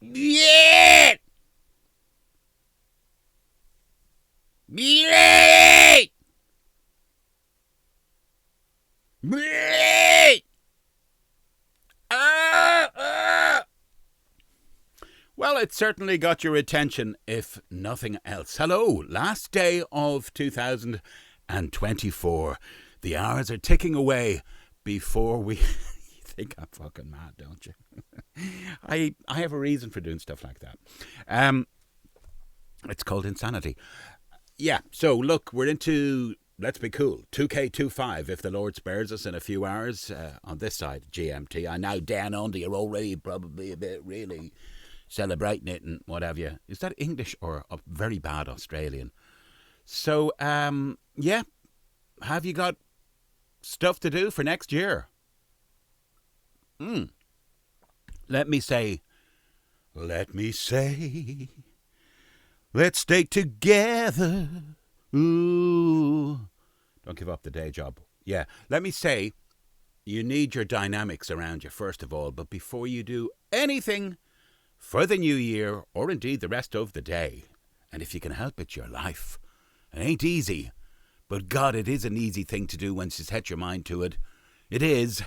Yeah! Yeah! Yeah! Well, it certainly got your attention, if nothing else. Hello, last day of 2024. The hours are ticking away before we... You think I'm fucking mad, don't you? I have a reason for doing stuff like that. It's called insanity. Yeah, so look, we're into... Let's be cool. 2K25 if the Lord spares us in a few hours on this side of GMT. I know down under you're already probably a bit really celebrating it and what have you. Is that English or a very bad Australian? So, yeah. Have you got stuff to do for next year? Let me say, let's stay together. Ooh. Don't give up the day job. Yeah, let me say, you need your dynamics around you first of all, but before you do anything for the new year, or indeed the rest of the day, and if you can help it, your life. It ain't easy, but God, it is an easy thing to do once you set your mind to it. It is,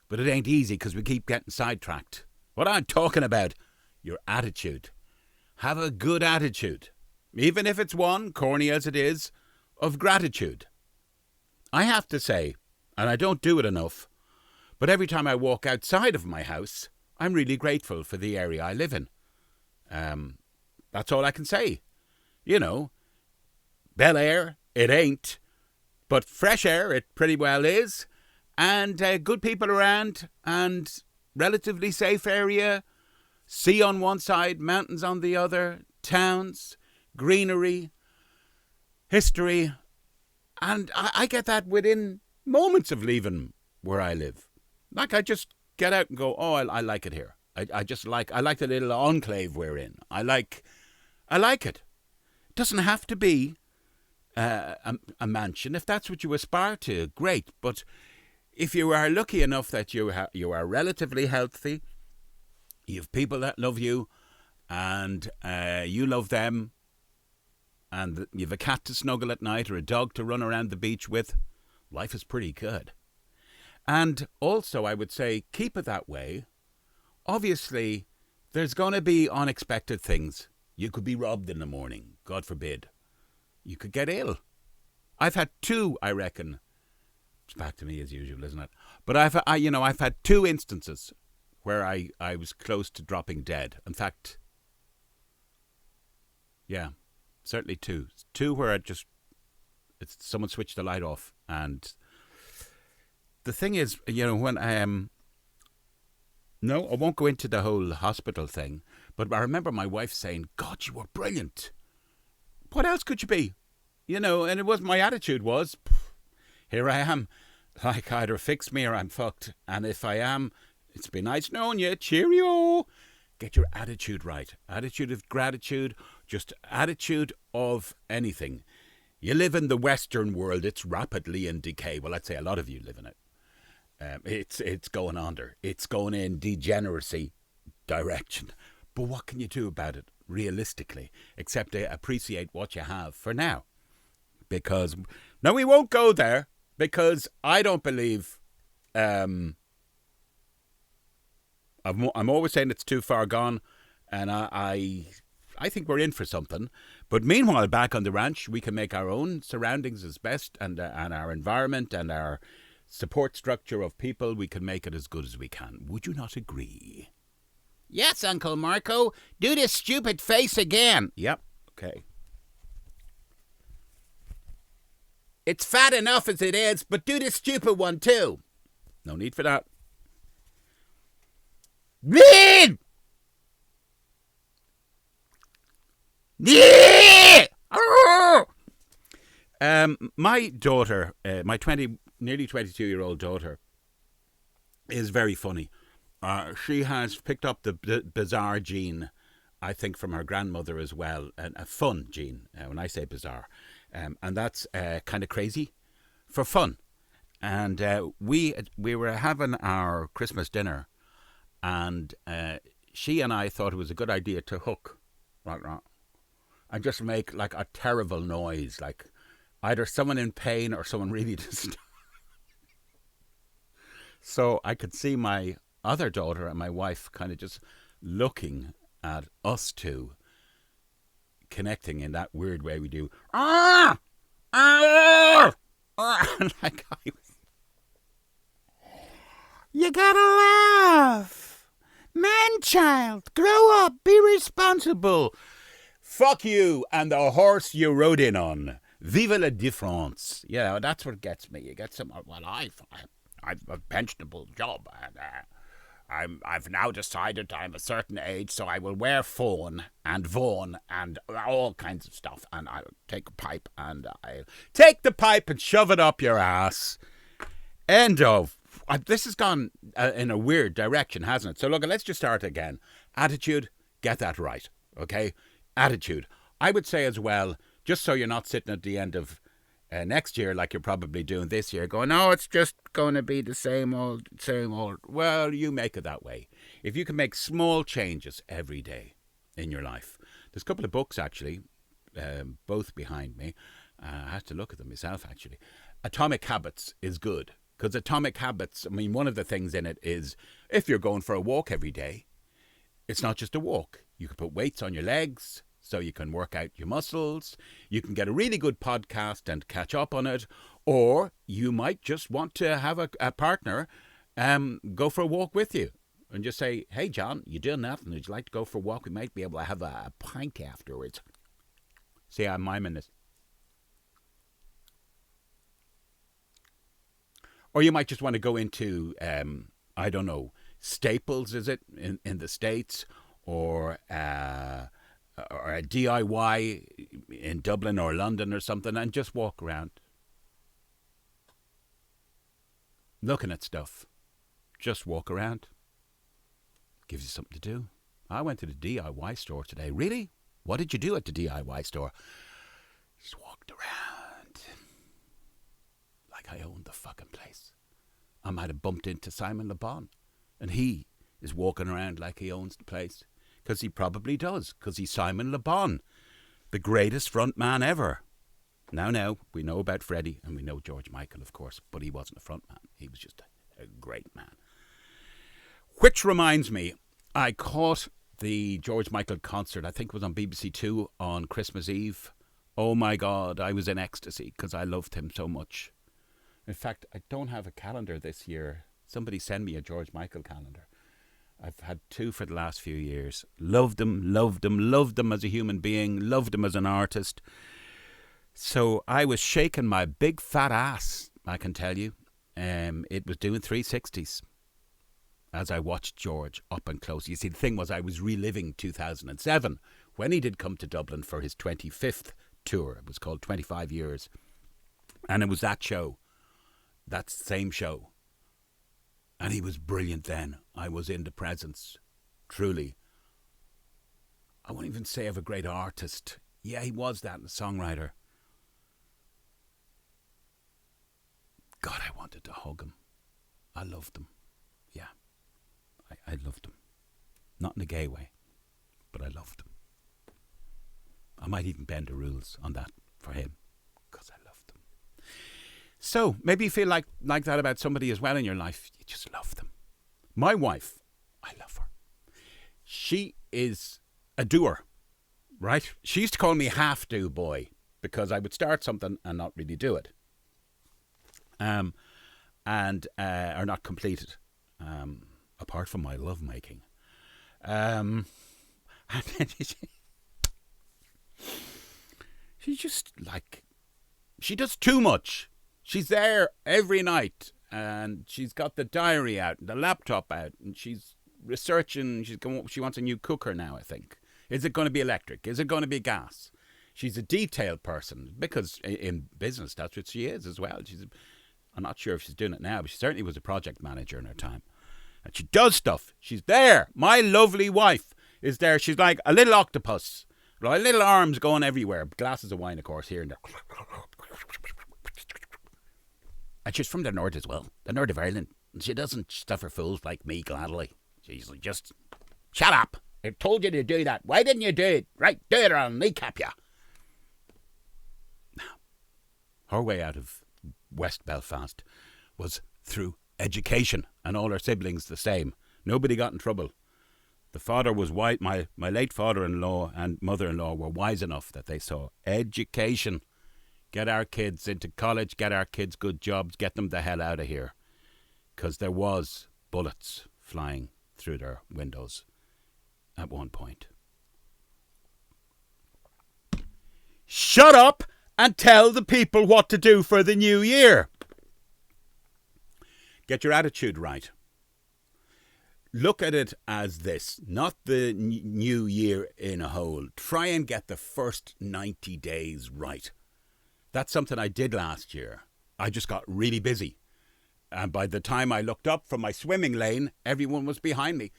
but it ain't easy because we keep getting sidetracked. What I'm talking about, your attitude. Have a good attitude. Even if it's one, corny as it is, of gratitude. I have to say, and I don't do it enough, but every time I walk outside of my house, I'm really grateful for the area I live in. That's all I can say. You know, Bel Air, it ain't, but fresh air, it pretty well is, and good people around, and relatively safe area, sea on one side, mountains on the other, towns, greenery, history, and I get that within moments of leaving where I live. Like I just get out and go, oh, I like it here. I like the little enclave we're in. I like it. It doesn't have to be a mansion. If that's what you aspire to, great. But if you are lucky enough that you are relatively healthy, you have people that love you, and you love them, and you have a cat to snuggle at night or a dog to run around the beach with, life is pretty good. And also, I would say, keep it that way. Obviously, there's going to be unexpected things. You could be robbed in the morning, God forbid. You could get ill. I've had two, I reckon. It's back to me as usual, isn't it? But I've had two instances where I was close to dropping dead. In fact, yeah, certainly two. Two where someone switched the light off. And the thing is, when no, I won't go into the whole hospital thing, but I remember my wife saying, God, you were brilliant. What else could you be? And it was, my attitude was, here I am, like either fix me or I'm fucked. And if I am, it's been nice knowing you, cheerio. Get your attitude right. Attitude of gratitude, just attitude of anything. You live in the Western world, it's rapidly in decay. Well, I'd say a lot of you live in it. It's going under. It's going in degeneracy direction. But what can you do about it, realistically, except to appreciate what you have for now? Because, no, we won't go there, because I don't believe... I'm always saying it's too far gone, and I think we're in for something. But meanwhile, back on the ranch, we can make our own surroundings as best, and our environment and our support structure of people, we can make it as good as we can. Would you not agree? Yes, Uncle Marco. Do this stupid face again. Yep. Okay. It's fat enough as it is, but do this stupid one too. No need for that. Yeah! My daughter, my nearly 22-year-old daughter, is very funny. She has picked up the bizarre gene, I think, from her grandmother as well, and a fun gene. When I say bizarre, and that's kind of crazy for fun. And we were having our Christmas dinner, and she and I thought it was a good idea to hook like that and just make like a terrible noise, like either someone in pain or someone really disturbed. So I could see my other daughter and my wife kind of just looking at us two, connecting in that weird way we do. Ah! Ah! Ah! Like I was. You gotta laugh. Man-child, grow up, be responsible. Fuck you and the horse you rode in on. Vive la différence. You know, that's what gets me. You get some, well, I've a pensionable job, and I've now decided I'm a certain age, so I will wear fawn and Vaughan and all kinds of stuff, and I'll take a pipe and I'll take the pipe and shove it up your ass. End of. This has gone in a weird direction, hasn't it? So look, let's just start again. Attitude, get that right, okay? Attitude. I would say as well, just so you're not sitting at the end of next year like you're probably doing this year, going, oh, it's just going to be the same old. Well, you make it that way. If you can make small changes every day in your life. There's a couple of books, actually, both behind me. I had to look at them myself, actually. Atomic Habits is good. Because Atomic Habits, I mean, one of the things in it is if you're going for a walk every day, it's not just a walk. You can put weights on your legs so you can work out your muscles. You can get a really good podcast and catch up on it. Or you might just want to have a partner go for a walk with you and just say, hey, John, you doing that? And would you like to go for a walk? We might be able to have a pint afterwards. See, I'm miming this. Or you might just want to go into, I don't know, Staples, is it, in the States? Or a DIY in Dublin or London or something, and just walk around. Looking at stuff. Just walk around. Gives you something to do. I went to the DIY store today. Really? What did you do at the DIY store? Just walked around. Like I owned the fucking place. I might have bumped into Simon Le Bon, and he is walking around like he owns the place. Because he probably does, because he's Simon Le Bon, the greatest front man ever. Now, we know about Freddie, and we know George Michael, of course, but he wasn't a front man. He was just a great man. Which reminds me, I caught the George Michael concert, I think it was on BBC Two on Christmas Eve. Oh my God, I was in ecstasy, because I loved him so much. In fact, I don't have a calendar this year. Somebody send me a George Michael calendar. I've had two for the last few years. Loved him as a human being, loved him as an artist. So I was shaking my big fat ass, I can tell you. It was doing 360s as I watched George up and close. You see, the thing was I was reliving 2007 when he did come to Dublin for his 25th tour. It was called 25 Years. And it was that show, that same show. And he was brilliant then. I was in the presence, truly. I won't even say of a great artist. Yeah, he was that, and a songwriter. God, I wanted to hug him. I loved him. Yeah, I loved him. Not in a gay way, but I loved him. I might even bend the rules on that for him, because I loved him. So, maybe you feel like that about somebody as well in your life. You just love them. My wife, I love her. She is a doer, right? She used to call me half-do boy because I would start something and not really do it. Or not complete it, apart from my lovemaking. And then she's just like, she does too much. She's there every night, and she's got the diary out, and the laptop out, and she's researching. She wants a new cooker now, I think. Is it going to be electric? Is it going to be gas? She's a detailed person, because in business, that's what she is as well. I'm not sure if she's doing it now, but she certainly was a project manager in her time. And she does stuff. She's there. My lovely wife is there. She's like a little octopus. Right? Little arms going everywhere. Glasses of wine, of course, here and there. And she's from the north as well. The north of Ireland. And she doesn't stuff her fools like me, gladly. She's just Shut up. I told you to do that. Why didn't you do it? Right, do it or I'll kneecap you. Her way out of West Belfast was through education, and all her siblings the same. Nobody got in trouble. The father was wise. My late father-in-law and mother-in-law were wise enough that they saw education. Get our kids into college, get our kids good jobs, get them the hell out of here. Because there was bullets flying through their windows at one point. Shut up and tell the people what to do for the new year. Get your attitude right. Look at it as this, not the new year in a whole. Try and get the first 90 days right. That's something I did last year. I just got really busy. And by the time I looked up from my swimming lane, everyone was behind me.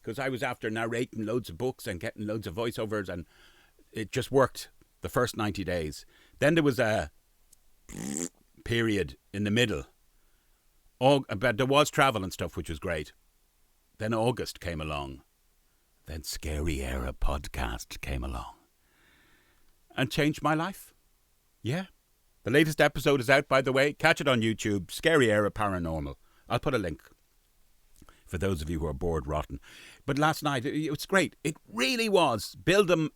Because I was after narrating loads of books and getting loads of voiceovers, and it just worked the first 90 days. Then there was a period in the middle. But there was travel and stuff, which was great. Then August came along. Then Scary Era podcast came along. And changed my life. Yeah. The latest episode is out, by the way. Catch it on YouTube. Scary Era Paranormal. I'll put a link for those of you who are bored rotten. But last night, it was great. It really was. Build it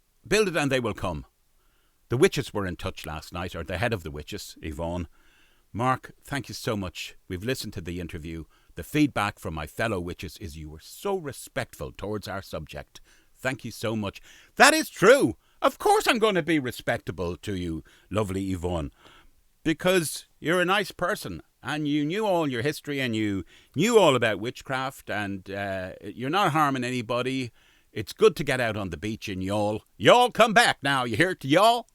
and they will come. The witches were in touch last night, or the head of the witches, Yvonne. Mark, thank you so much. We've listened to the interview. The feedback from my fellow witches is you were so respectful towards our subject. Thank you so much. That is true. Of course I'm going to be respectable to you, lovely Yvonne, because you're a nice person and you knew all your history and you knew all about witchcraft, and you're not harming anybody. It's good to get out on the beach in Youghal. Youghal, come back now. You hear it, Youghal?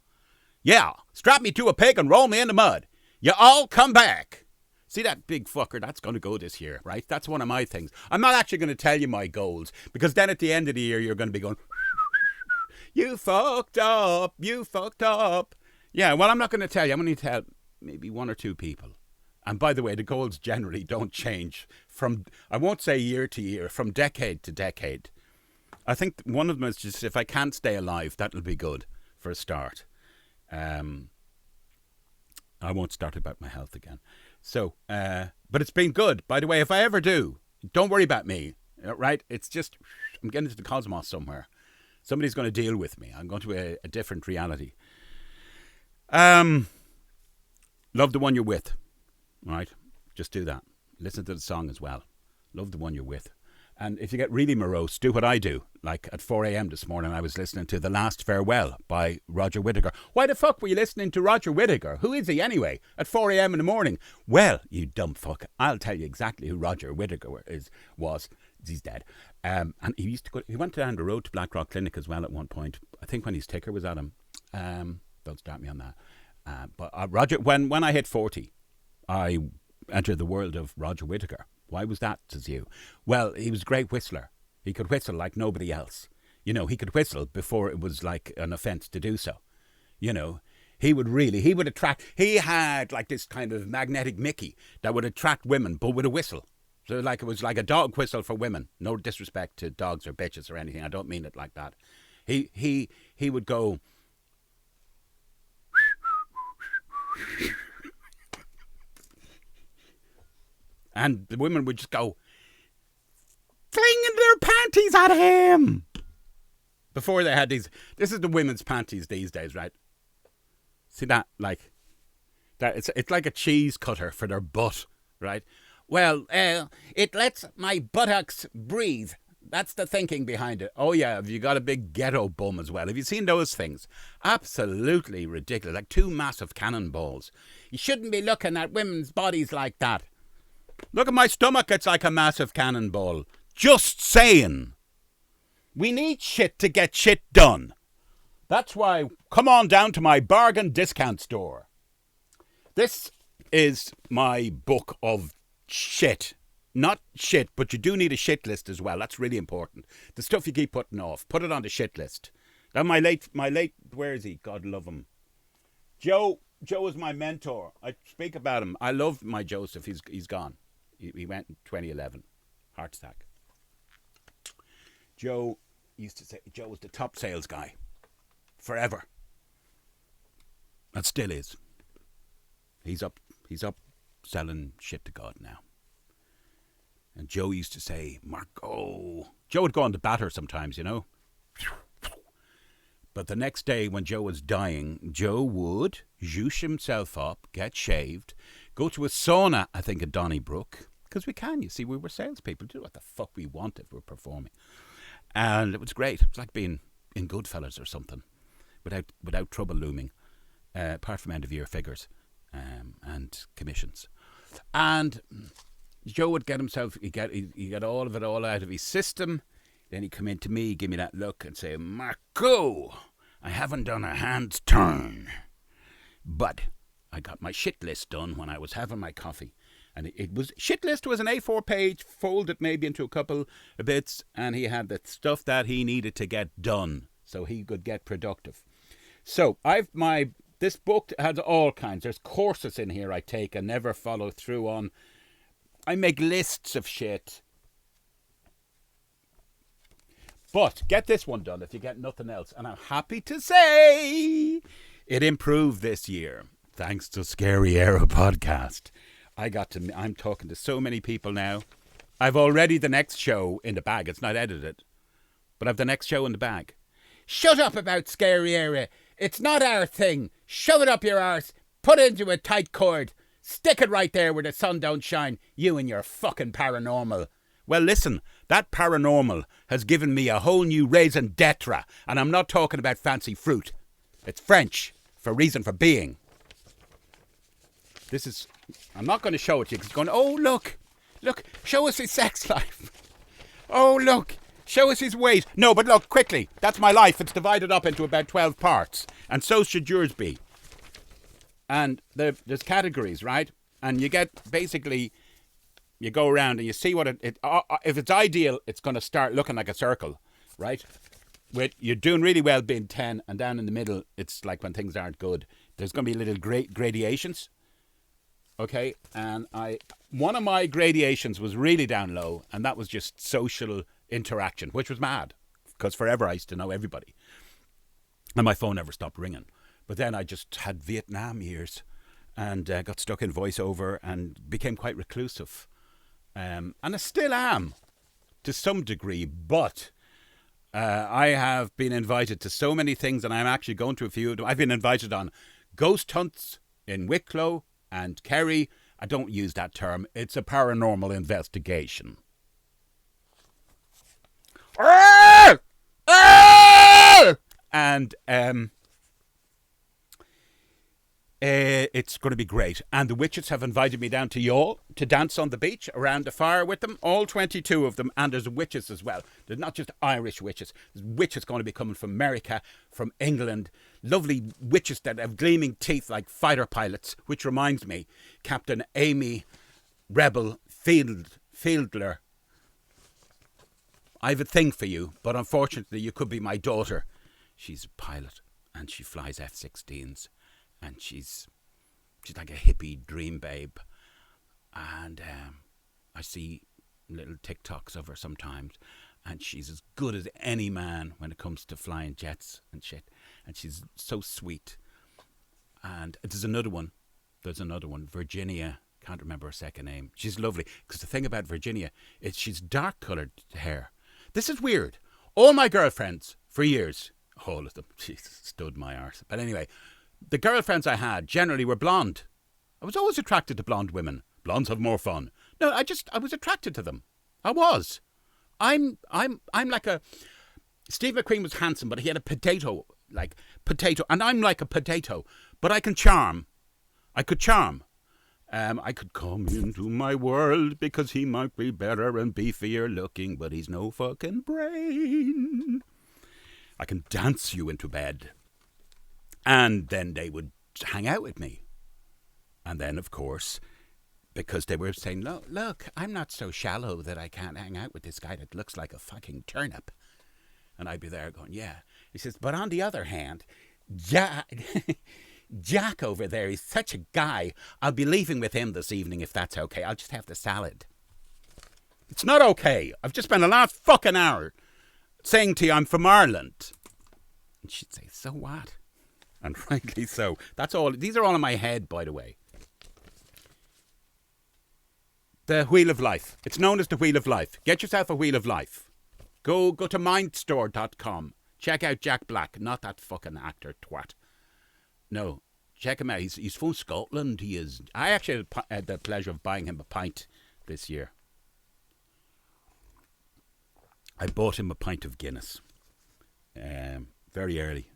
Yeah, strap me to a pig and roll me in the mud. You all come back. See that big fucker? That's going to go this year, right? That's one of my things. I'm not actually going to tell you my goals, because then at the end of the year, you're going to be going, you fucked up, you fucked up. Yeah, well, I'm not going to tell you. I'm going to tell maybe one or two people. And by the way, the goals generally don't change from, I won't say year to year, from decade to decade. I think one of them is just, if I can't stay alive, that'll be good for a start. I won't start about my health again. So, but it's been good. By the way, if I ever do, don't worry about me, right? It's just, I'm getting to the cosmos somewhere. Somebody's going to deal with me. I'm going to a different reality. Love the one you're with, right? Just do that. Listen to the song as well. Love the one you're with. And if you get really morose, do what I do. Like at 4 a.m. this morning, I was listening to The Last Farewell by Roger Whittaker. Why the fuck were you listening to Roger Whittaker? Who is he anyway? At 4 a.m. in the morning? Well, you dumb fuck, I'll tell you exactly who Roger Whittaker was. He's dead. And he went down the road to Blackrock Clinic as well at one point. I think when his ticker was at him. Don't start me on that. But Roger, when I hit 40, I entered the world of Roger Whittaker. Why was that, says you? Well, he was a great whistler. He could whistle like nobody else. You know, he could whistle before it was like an offence to do so. You know, he would attract, he had like this kind of magnetic Mickey that would attract women, but with a whistle. So like it was like a dog whistle for women. No disrespect to dogs or bitches or anything. I don't mean it like that. He would go... And the women would just go flinging their panties at him. Before they had these, this is the women's panties these days, right? See that, like, that it's like a cheese cutter for their butt, right? Well, it lets my buttocks breathe. That's the thinking behind it. Oh yeah, have you got a big ghetto bum as well? Have you seen those things? Absolutely ridiculous, like two massive cannonballs. You shouldn't be looking at women's bodies like that. Look at my stomach, it's like a massive cannonball. Just saying. We need shit to get shit done. That's why, come on down to my bargain discount store. This is my book of shit. Not shit, but you do need a shit list as well. That's really important. The stuff you keep putting off, put it on the shit list. Now my late, where is he? God love him. Joe is my mentor. I speak about him. I love my Joseph. He's gone. He went in 2011. Heart attack. Joe used to say Joe was the top sales guy forever. And still is. He's up selling shit to God now. And Joe used to say, Marco. Joe would go on the batter sometimes, you know. But the next day when Joe was dying, Joe would zhoosh himself up, get shaved, go to a sauna, I think, at Donnybrook. Because we can, you see, we were salespeople. Do what the fuck we want if we're performing. And it was great. It was like being in Goodfellas or something, without trouble looming, apart from end-of-year figures and commissions. And Joe would get himself, he get all of it all out of his system. Then he'd come in to me, give me that look and say, Marco, I haven't done a hand's turn. But I got my shit list done when I was having my coffee. And shit list was an A4 page, folded maybe into a couple of bits, and he had the stuff that he needed to get done so he could get productive. So this book has all kinds. There's courses in here I take and never follow through on. I make lists of shit. But get this one done if you get nothing else. And I'm happy to say it improved this year, thanks to Scary Era podcast. I'm talking to so many people now. I've already the next show in the bag. It's not edited, but I've the next show in the bag. Shut up about Scary Era. It's not our thing. Shove it up your arse. Put it into a tight cord. Stick it right there where the sun don't shine. You and your fucking paranormal. Well, listen, that paranormal has given me a whole new raison d'etre, and I'm not talking about fancy fruit. It's French for reason for being. I'm not going to show it to you because it's going, oh, look, show us his sex life. Oh, look, show us his weight. No, but look, quickly, that's my life. It's divided up into about 12 parts, and so should yours be. And there's categories, right? And you get, basically, you go around and you see what if it's ideal, it's going to start looking like a circle, right? You're doing really well being 10, and down in the middle, it's like when things aren't good. There's going to be little gradations. Okay, and one of my gradations was really down low, and that was just social interaction, which was mad, because forever I used to know everybody, and my phone never stopped ringing. But then I just had Vietnam years, and got stuck in voiceover, and became quite reclusive, and I still am, to some degree, but I have been invited to so many things, and I'm actually going to a few of them. I've been invited on ghost hunts in Wicklow and Kerry. I don't use that term. It's a paranormal investigation. And it's going to be great. And the witches have invited me down to Youghal to dance on the beach around the fire with them. All 22 of them. And there's witches as well. There's not just Irish witches. There's witches going to be coming from America, from England. Lovely witches that have gleaming teeth like fighter pilots. Which reminds me, Captain Amy Rebel Fieldler. I have a thing for you, but unfortunately you could be my daughter. She's a pilot and she flies F-16s. And she's like a hippie dream babe. And I see little TikToks of her sometimes. And she's as good as any man when it comes to flying jets and shit. And she's so sweet. And there's another one. Virginia. Can't remember her second name. She's lovely. Because the thing about Virginia is she's dark-coloured hair. This is weird. All my girlfriends, for years, all of them, she stood my arse. But anyway, the girlfriends I had generally were blonde. I was always attracted to blonde women. Blondes have more fun. No, I was attracted to them. I was. I'm like a... Steve McQueen was handsome, but he had a potato, and I'm like a potato, but I can charm. I could charm. I could come into my world because he might be better and beefier looking, but he's no fucking brain. I can dance you into bed. And then they would hang out with me. And then, of course, because they were saying, look, I'm not so shallow that I can't hang out with this guy that looks like a fucking turnip. And I'd be there going, yeah. He says, but on the other hand, Jack over there is such a guy. I'll be leaving with him this evening if that's okay. I'll just have the salad. It's not okay. I've just spent the last fucking hour saying to you, I'm from Ireland. And she'd say, so what? And rightly so. That's all. These are all in my head, by the way. The Wheel of Life. It's known as the Wheel of Life. Get yourself a Wheel of Life. Go to mindstore.com. Check out Jack Black. Not that fucking actor twat. No. Check him out. He's from Scotland. He is. I actually had the pleasure of buying him a pint this year. I bought him a pint of Guinness very early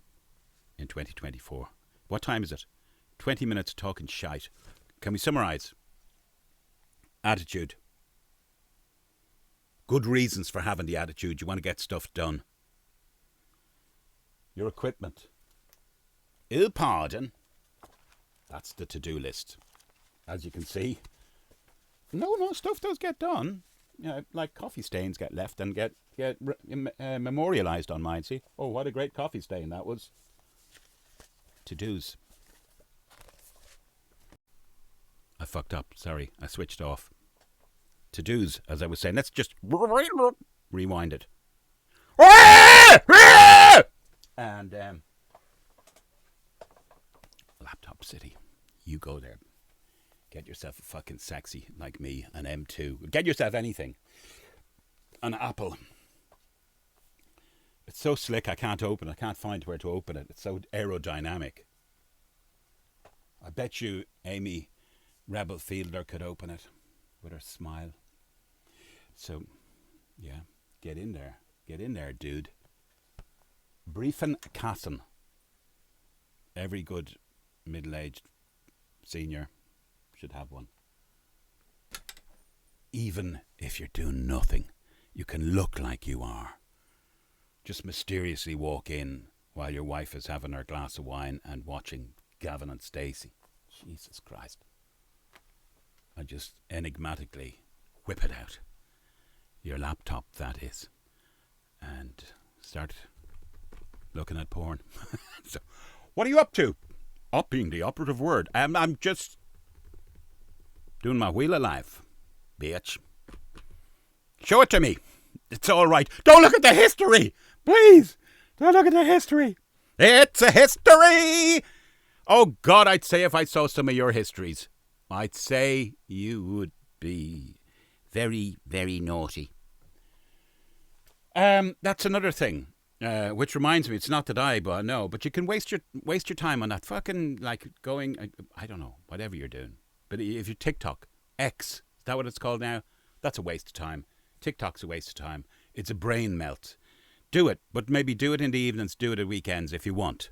in 2024. What time is it? 20 minutes talking shite. Can we summarise? Attitude. Good reasons for having the attitude. You want to get stuff done. Your equipment. Ill pardon. That's the to-do list. As you can see. No, stuff does get done. Like coffee stains get left and get memorialised on mine. See? Oh, what a great coffee stain that was. To-dos. I fucked up. Sorry. I switched off. To-dos, as I was saying. Let's just rewind it. And Laptop City. You go there. Get yourself a fucking sexy like me, an M2. Get yourself anything. An Apple. It's so slick I can't open it. I can't find where to open it. It's so aerodynamic. I bet you Amy Rebel Fielder could open it with her smile. So, yeah, get in there. Get in there, dude. Briefen Kassen. Every good middle-aged senior should have one. Even if you're doing nothing, you can look like you are. Just mysteriously walk in while your wife is having her glass of wine and watching Gavin and Stacey. Jesus Christ. And just enigmatically whip it out. Your laptop, that is. And start looking at porn. So, what are you up to? Up being the operative word. I'm just doing my Wheel of Life, bitch. Show it to me. It's all right. Don't look at the history. Please. Don't look at the history. It's a history. Oh, God, I'd say if I saw some of your histories, I'd say you would be very, very naughty. That's another thing. Which reminds me, it's not that but you can waste your time on that fucking, like, going, I don't know, whatever you're doing. But if you're TikTok, X, is that what it's called now? That's a waste of time. TikTok's a waste of time. It's a brain melt. Do it, but maybe do it in the evenings, do it at weekends if you want.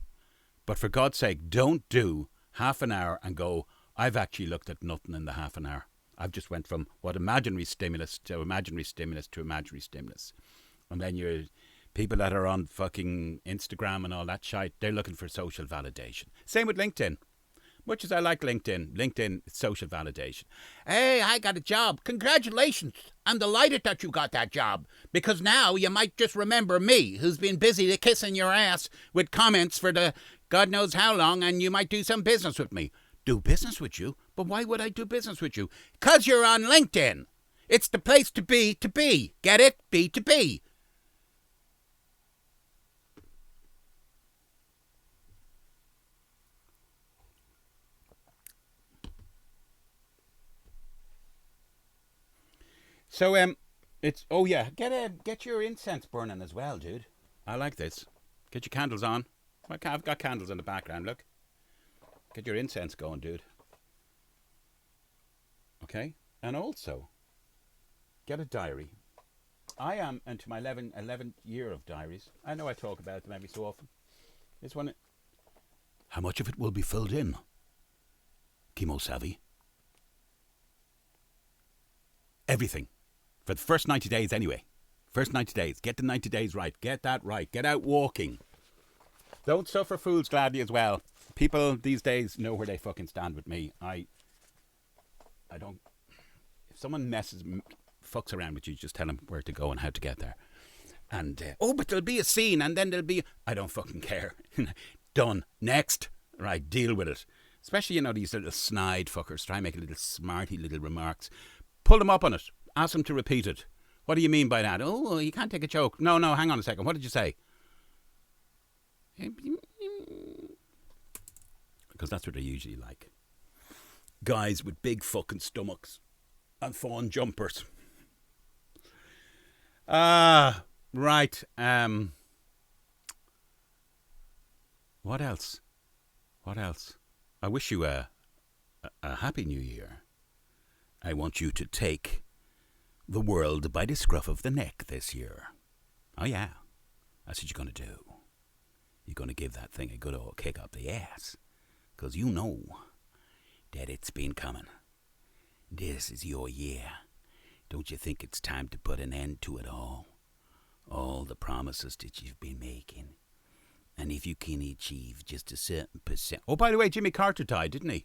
But for God's sake, don't do half an hour and go, I've actually looked at nothing in the half an hour. I've just went from imaginary stimulus to imaginary stimulus to imaginary stimulus. And then you're people that are on fucking Instagram and all that shite, they're looking for social validation. Same with LinkedIn. Much as I like LinkedIn is social validation. Hey, I got a job. Congratulations. I'm delighted that you got that job. Because now you might just remember me, who's been busy kissing your ass with comments for the God knows how long, and you might do some business with me. Do business with you? But why would I do business with you? Because you're on LinkedIn. It's the place to be. Get it? B2B. So, it's, oh yeah, get your incense burning as well, dude. I like this. Get your candles on. I've got candles in the background, look. Get your incense going, dude. Okay? And also, get a diary. I am into my 11th year of diaries. I know I talk about them every so often. This one, how much of it will be filled in? Chemo savvy. Everything. For the first 90 days anyway. First 90 days. Get the 90 days right. Get that right. Get out walking. Don't suffer fools gladly as well. People these days know where they fucking stand with me. I don't... If someone fucks around with you, just tell them where to go and how to get there. And, but there'll be a scene and then there'll be... I don't fucking care. Done. Next. Right, deal with it. Especially, these little snide fuckers try and make little smarty little remarks. Pull them up on it. Ask them to repeat it. What do you mean by that? Oh, you can't take a joke. No, hang on a second. What did you say? Because that's what they're usually like. Guys with big fucking stomachs and fawn jumpers. Right. What else? I wish you a happy new year. I want you to take the world by the scruff of the neck this year. Oh yeah, that's what you're going to do. You're going to give that thing a good old kick up the ass. Because you know that it's been coming. This is your year. Don't you think it's time to put an end to it all? All the promises that you've been making. And if you can achieve just a certain percent... Oh, by the way, Jimmy Carter died, didn't he?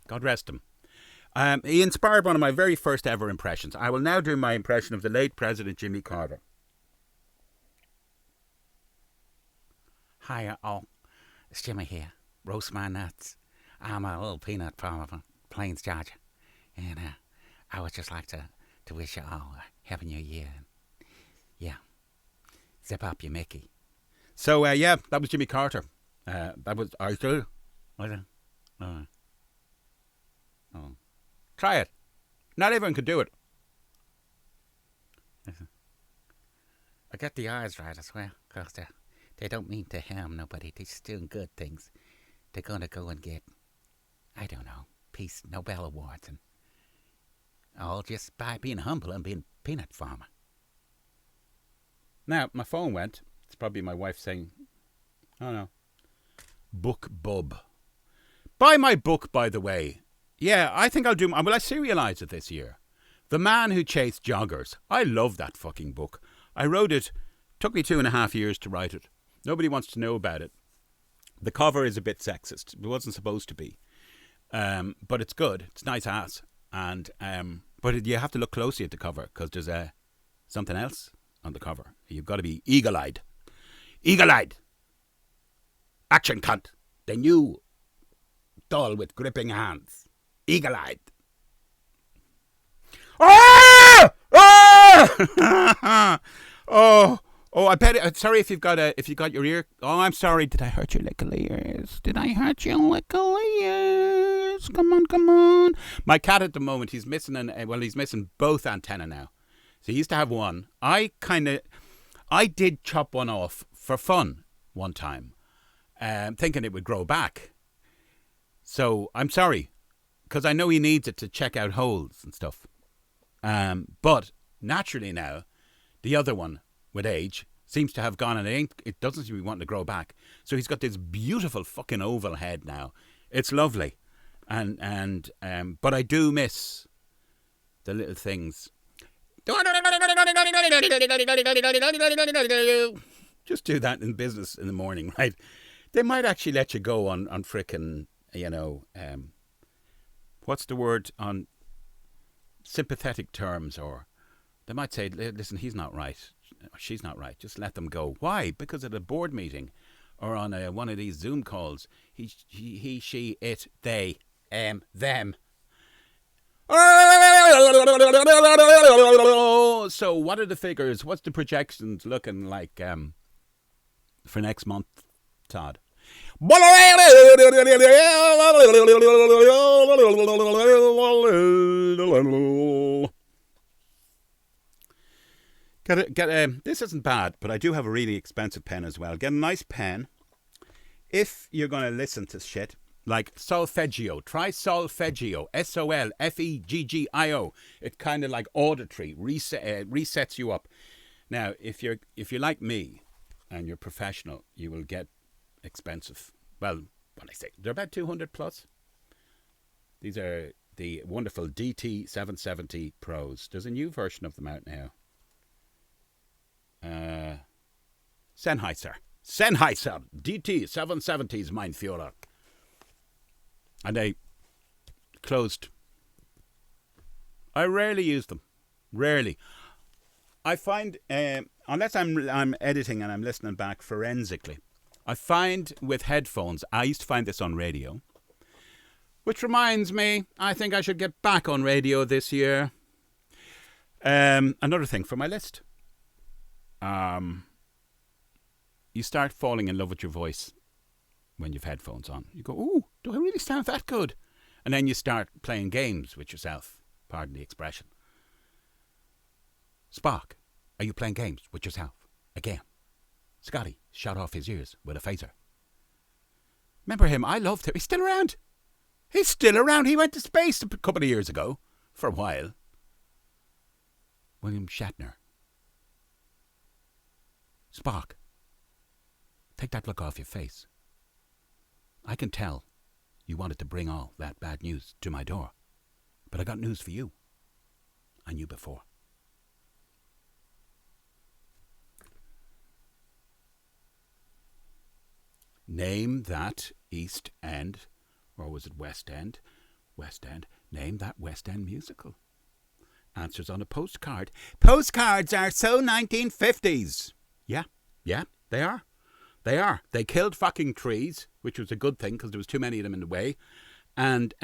God rest him. He inspired one of my very first ever impressions. I will now do my impression of the late President Jimmy Carter. Hiya, all. It's Jimmy here. Roast my nuts. I'm a little peanut from Plains, Georgia. And I would just like to wish you all a happy new year. Yeah. Zip up your Mickey. So, yeah, that was Jimmy Carter. That was... I do. Was it? Oh. Try it. Not everyone could do it. I got the eyes right as well, because they don't mean to harm nobody. They're just doing good things. They're going to go and get, I don't know, Peace Nobel Awards, and all just by being humble and being a peanut farmer. Now, my phone went. It's probably my wife saying, oh no, book bub. Buy my book, by the way. Yeah, I think I'll do... Will I serialise it this year? The Man Who Chased Joggers. I love that fucking book. I wrote it. Took me 2.5 years to write it. Nobody wants to know about it. The cover is a bit sexist. It wasn't supposed to be. But it's good. It's nice ass. And but you have to look closely at the cover, because there's something else on the cover. You've got to be eagle-eyed. Eagle-eyed! Action cunt! The new doll with gripping hands. Eagle-eyed. Ah! Ah! Oh, I bet. Sorry if you got your ear. Oh, I'm sorry. Did I hurt your little ears? Come on. My cat at the moment, he's missing he's missing both antenna now. So he used to have one. I did chop one off for fun one time, thinking it would grow back. So I'm sorry, because I know he needs it to check out holes and stuff. But naturally now, the other one, with age, seems to have gone, and it doesn't seem to be wanting to grow back. So he's got this beautiful fucking oval head now. It's lovely. And but I do miss the little things. Just do that in business in the morning, right? They might actually let you go on frickin', what's the word, on sympathetic terms, or they might say, listen, he's not right, she's not right, just let them go. Why? Because at a board meeting or on one of these Zoom calls, he, she, it, they, them. So what are the figures? What's the projections looking like for next month, Todd? This isn't bad, but I do have a really expensive pen as well. Get a nice pen. If you're going to listen to shit like solfeggio, try solfeggio. SOLFEGGIO. It's kind of like auditory, resets you up. Now, if you're like me and you're professional, you will get expensive. Well, what I say, they're about 200 plus. These are the wonderful DT 770 Pros. There's a new version of them out now. Sennheiser DT 770s, mein Führer. And they closed. I rarely use them. Rarely. I find, unless I'm editing and I'm listening back forensically, I find with headphones, I used to find this on radio, which reminds me, I think I should get back on radio this year. Another thing for my list. You start falling in love with your voice when you've headphones on. You go, ooh, do I really sound that good? And then you start playing games with yourself. Pardon the expression. Spock, are you playing games with yourself again? Scotty shot off his ears with a phaser. Remember him? I loved him. He's still around. He's still around. He went to space a couple of years ago. For a while. William Shatner. Spock, take that look off your face. I can tell you wanted to bring all that bad news to my door. But I got news for you. I knew before. Name that East End, or was it West End? West End. Name that West End musical. Answers on a postcard. Postcards are so 1950s. Yeah, they are. They are. They killed fucking trees, which was a good thing because there was too many of them in the way. And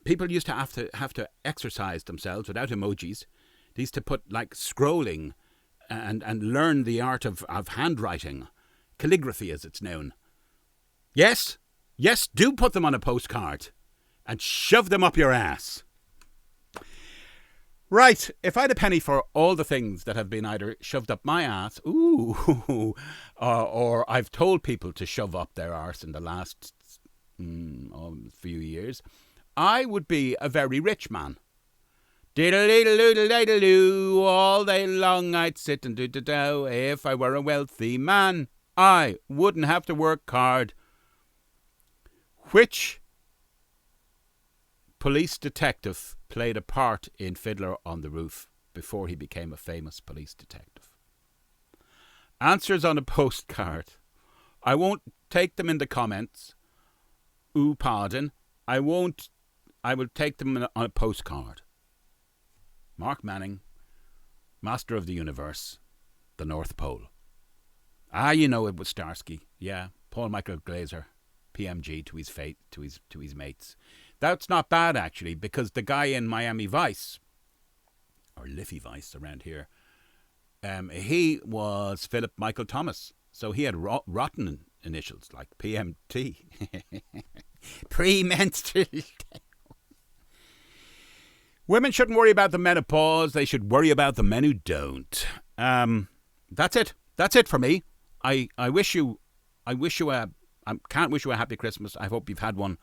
people used to have to exercise themselves without emojis. They used to put like scrolling and learn the art of handwriting. Calligraphy as it's known. Yes, do put them on a postcard and shove them up your ass. Right, if I had a penny for all the things that have been either shoved up my ass, or I've told people to shove up their arse in the last few years, I would be a very rich man. Diddle-diddle-doodle-diddle-doo, all day long I'd sit and do-do-do. If I were a wealthy man, I wouldn't have to work hard. Which police detective played a part in Fiddler on the Roof before he became a famous police detective? Answers on a postcard. I won't take them in the comments. Ooh, pardon. I will take them on a postcard. Mark Manning, Master of the Universe, the North Pole. You know it was Starsky. Yeah, Paul Michael Glaser, PMG to his fate, to his mates. That's not bad, actually, because the guy in Miami Vice, or Liffey Vice around here, he was Philip Michael Thomas. So he had rotten initials, like PMT. Premenstrual. Women shouldn't worry about the menopause. They should worry about the men who don't. That's it. That's it for me. I can't wish you a happy Christmas. I hope you've had one.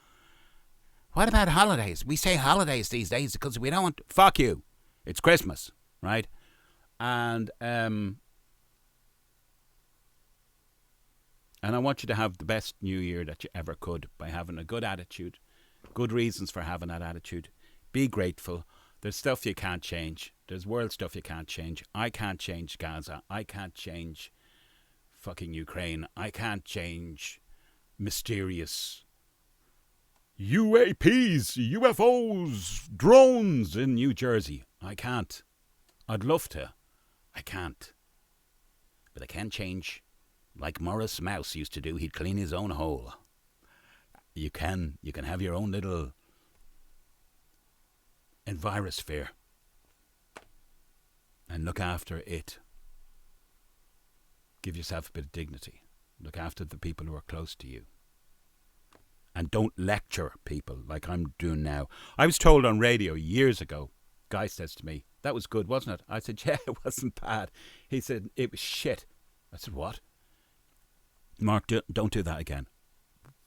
What about holidays? We say holidays these days because we don't want... Fuck you. It's Christmas, right? And I want you to have the best New Year that you ever could by having a good attitude. Good reasons for having that attitude. Be grateful. There's stuff you can't change. There's world stuff you can't change. I can't change Gaza. I can't change fucking Ukraine. I can't change mysterious UAPs, UFOs, drones in New Jersey. I can't. I'd love to. I can't. But I can change, like Morris Mouse used to do. He'd clean his own hole. You can have your own little envirosphere and look after it. Give yourself a bit of dignity. Look after the people who are close to you. And don't lecture people like I'm doing now. I was told on radio years ago, guy says to me, that was good, wasn't it? I said, yeah, it wasn't bad. He said, it was shit. I said, what? Mark, don't do that again.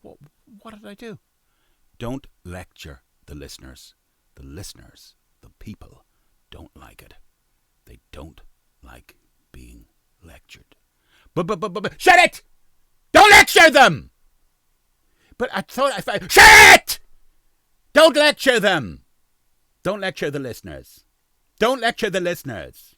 What did I do? Don't lecture the listeners. The listeners, the people, don't like it. They don't like being lectured. But shut it! Don't lecture them! But I thought shut it! Don't lecture them! Don't lecture the listeners. Don't lecture the listeners.